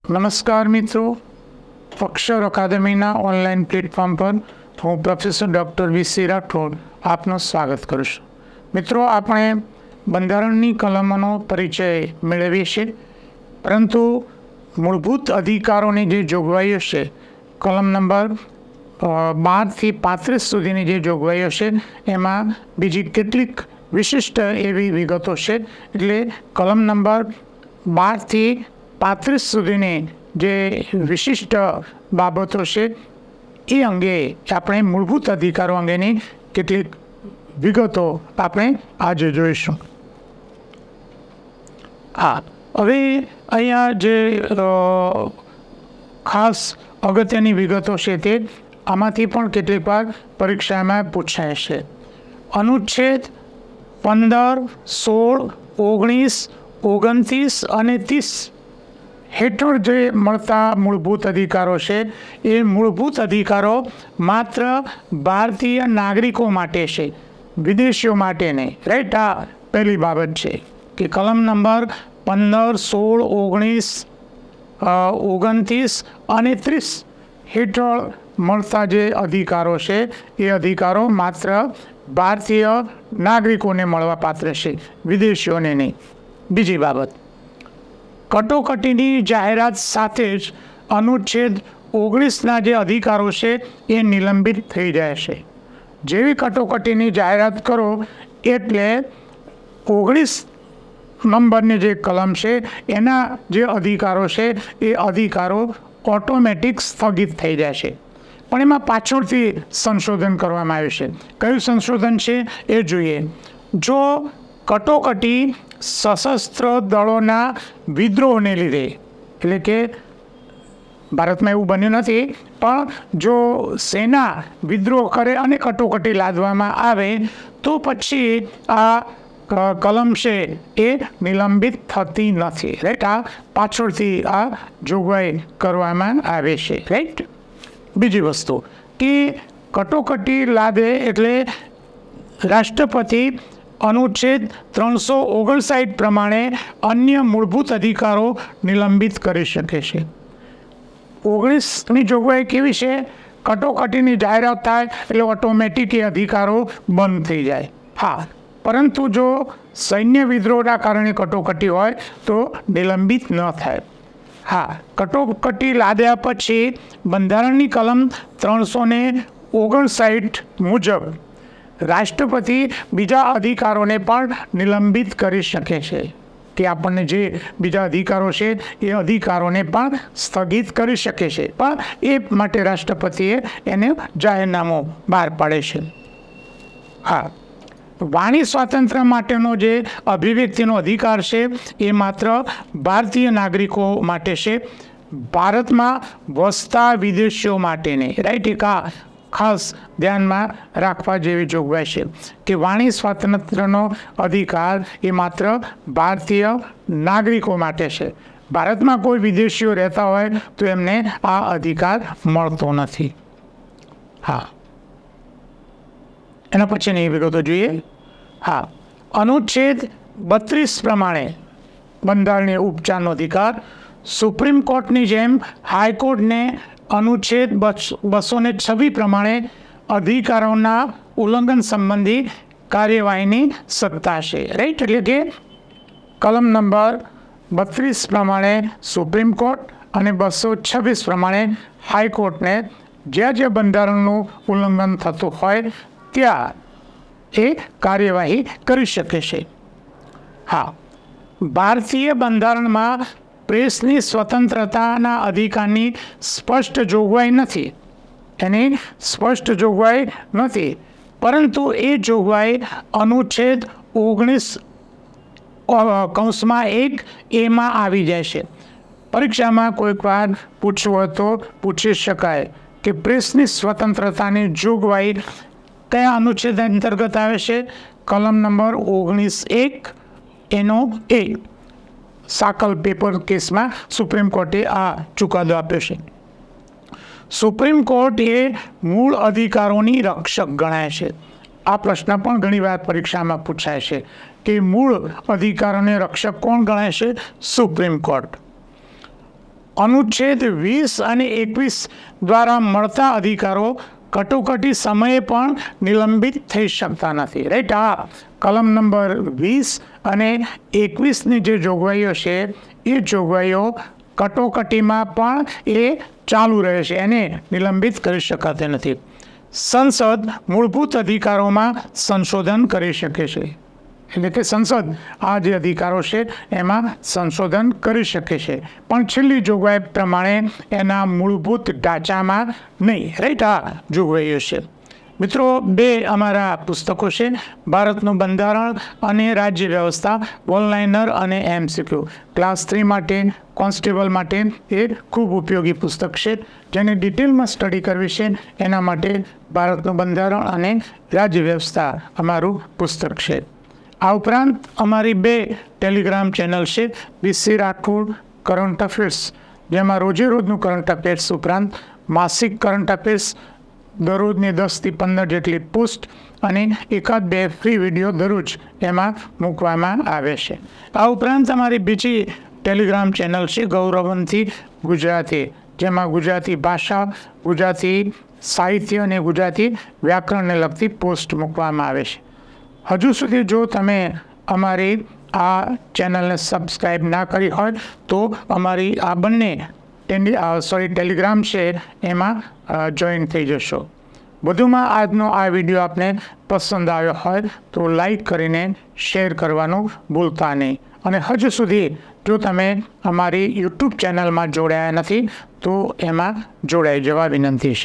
નમસ્કાર મિત્રો, અક્ષર અકાદમીના online platform પર હું પ્રોફેસર ડૉક્ટર વી.સી. રાઠોડ આપનું સ્વાગત કરું છું. મિત્રો, આપણે બંધારણની કલમોનો પરિચય મેળવીએ છીએ, પરંતુ મૂળભૂત અધિકારોની જે જોગવાઈઓ છે, કલમ નંબર 12 થી 35 સુધીની જે જોગવાઈઓ છે, એમાં બીજી કેટલીક વિશિષ્ટ એવી વિગતો છે. એટલે કલમ નંબર 12 થી 35 સુધીની જે વિશિષ્ટ બાબતો છે એ અંગે આપણે મૂળભૂત અધિકારો અંગેની કેટલીક વિગતો આપણે આજે જોઈશું. હવે અહીંયા જે ખાસ અગત્યની વિગતો છે તે આમાંથી પણ કેટલીક વાર પરીક્ષામાં પૂછાય છે. અનુચ્છેદ 15, 16, 19, 29 અને 30 હેઠળ જે મળતા મૂળભૂત અધિકારો છે એ મૂળભૂત અધિકારો માત્ર ભારતીય નાગરિકો માટે છે, વિદેશીઓ માટે નહીં. રાઈટ, આ પહેલી બાબત છે કે કલમ નંબર 15, 16, 19, 29 અને 30 હેઠળ મળતા જે અધિકારો છે એ અધિકારો માત્ર ભારતીય નાગરિકોને મળવા પાત્ર છે, વિદેશીઓને નહીં. બીજી બાબત, કટોકટીની જાહેરાત સાથે જ અનુચ્છેદ 19ના જે અધિકારો છે એ નિલંબિત થઈ જાય છે. જેવી કટોકટીની જાહેરાત કરો એટલે 19 નંબરની જે કલમ છે એના જે અધિકારો છે એ અધિકારો ઓટોમેટિક સ્થગિત થઈ જાય છે. પણ એમાં પાછળથી સંશોધન કરવામાં આવ્યું છે. કયું સંશોધન છે એ જોઈએ. જો કટોકટી સશસ્ત્ર દળોના વિદ્રોહને લીધે, એટલે કે ભારતમાં એવું બન્યું નથી, પણ જો સેના વિદ્રોહ કરે અને કટોકટી લાદવામાં આવે તો પછી આ કલમ છે એ નિલંબિત થતી નથી. રાઈટ, આ પાછળથી આ જોગવાઈ કરવામાં આવે છે. રાઈટ. બીજી વસ્તુ કે કટોકટી લાદે એટલે રાષ્ટ્રપતિ અનુચ્છેદ 359 પ્રમાણે અન્ય મૂળભૂત અધિકારો નિલંબિત કરી શકે છે. 19ની જોગવાઈ કેવી છે? કટોકટીની જાહેરાત થાય એટલે ઓટોમેટિક એ અધિકારો બંધ થઈ જાય. પરંતુ જો સૈન્ય વિદ્રોહના કારણે કટોકટી હોય તો નિલંબિત ન થાય. કટોકટી લાદ્યા પછી બંધારણની કલમ 359 મુજબ રાષ્ટ્રપતિ બીજા અધિકારોને પણ નિલંબિત કરી શકે છે. કે આપણને જે બીજા અધિકારો છે એ અધિકારોને પણ સ્થગિત કરી શકે છે, પણ એ માટે રાષ્ટ્રપતિએ એને જાહેરનામું બહાર પાડે છે. વાણી સ્વાતંત્ર્ય માટેનો જે અભિવ્યક્તિનો અધિકાર છે એ માત્ર ભારતીય નાગરિકો માટે છે, ભારતમાં વસતા વિદેશીઓ માટે નહીં. રાઈટ, એક ખાસ ધ્યાનમાં રાખવા જેવી જોગવાઈ છે કે વાણી સ્વાતંત્ર્યનો અધિકાર એ માત્ર ભારતીય નાગરિકો માટે છે. ભારતમાં કોઈ વિદેશીઓ રહેતા હોય તો એમને આ અધિકાર મળતો નથી. એના પછીની વિગતો જોઈએ. અનુચ્છેદ 32 પ્રમાણે બંધારણીય ઉપચારનો અધિકાર સુપ્રીમ કોર્ટની જેમ હાઈકોર્ટને અનુચ્છેદ 226 પ્રમાણે અધિકારોના ઉલ્લંઘન સંબંધી કાર્યવાહીની સત્તા છે. રાઈટ, એટલે કે કલમ નંબર 32 પ્રમાણે સુપ્રીમ કોર્ટ અને 226 પ્રમાણે હાઈકોર્ટને જ્યાં જ્યાં બંધારણનું ઉલ્લંઘન થતું હોય ત્યાં એ કાર્યવાહી કરી શકે છે. ભારતીય બંધારણમાં પ્રેસની સ્વતંત્રતાના અધિકારની સ્પષ્ટ જોગવાઈ નથી, પરંતુ એ જોગવાઈ અનુચ્છેદ 19(1) એમાં આવી જાય છે. પરીક્ષામાં કોઈક વાર પૂછવું હોય તો પૂછી શકાય કે પ્રેસની સ્વતંત્રતાની જોગવાઈ કયા અનુચ્છેદ અંતર્ગત આવે છે? કલમ નંબર 19(1) એનો એ સાકલ પેપર કેસમાં સુપ્રીમ કોર્ટે આ ચુકાદો આપ્યો છે. સુપ્રીમ કોર્ટ એ મૂળ અધિકારોની રક્ષક ગણાય છે. આ પ્રશ્ન પણ ઘણીવાર પરીક્ષામાં પૂછાય છે કે મૂળ અધિકારોને રક્ષક કોણ ગણાય છે? Supreme court. અનુચ્છેદ 20 અને 21 દ્વારા મળતા અધિકારો કટોકટી સમયે પણ નિલંબિત થઈ શકતા નથી. રાઈટ. આ કલમ નંબર 20 અને 21ની જે જોગવાઈઓ છે એ જોગવાઈઓ કટોકટીમાં પણ એ ચાલુ રહે છે, એને નિલંબિત કરી શકાતી નથી. સંસદ મૂળભૂત અધિકારોમાં સંશોધન કરી શકે છે, એટલે કે સંસદ આ જે અધિકારો છે એમાં સંશોધન કરી શકે છે, પણ છેલ્લી જોગવાઈ પ્રમાણે એના મૂળભૂત ઢાંચામાં નહીં. રાઈટ. આ જોગવાઈઓ છે. મિત્રો, 2 અમારા પુસ્તકો છે, ભારતનું બંધારણ અને રાજ્ય વ્યવસ્થા, ઓનલાઇનર અને MCQ. ક્લાસ 3 માટે, કોન્સ્ટેબલ માટે એ ખૂબ ઉપયોગી પુસ્તક છે. જેને ડિટેલમાં સ્ટડી કરવી છે એના માટે ભારતનું બંધારણ અને રાજ્ય વ્યવસ્થા અમારું પુસ્તક છે. આ ઉપરાંત અમારી 2 ટેલિગ્રામ ચેનલ છે, BC રાઠોડ કરંટ અફેર્સ, જેમાં રોજે રોજનું કરંટ અફેર્સ ઉપરાંત માસિક કરંટ અફેર્સ, દરરોજની 10 થી 15 જેટલી પોસ્ટ અને 1-2 ફ્રી વિડીયો દરરોજ એમાં મૂકવામાં આવે છે. આ ઉપરાંત અમારી બીજી ટેલિગ્રામ ચેનલ છે ગૌરવંતી ગુજરાતી, જેમાં ગુજરાતી ભાષા, ગુજરાતી સાહિત્ય અને ગુજરાતી વ્યાકરણને લગતી પોસ્ટ મૂકવામાં આવે છે. હજુ સુધી જો તમે અમારી આ ચેનલને સબસ્ક્રાઈબ ના કરી હોય તો અમારી આ બંને ટેલિગ્રામ છે એમાં જોઈન થઈ જશો. વધુમાં આજનો આ વિડીયો આપને પસંદ આવ્યો હોય તો લાઈક કરીને શેર કરવાનું ભૂલતા નહીં. અને હજુ સુધી જો તમે અમારી યુટ્યુબ ચેનલમાં જોડાયા નથી તો એમાં જોડાઈ જવા વિનંતી છે.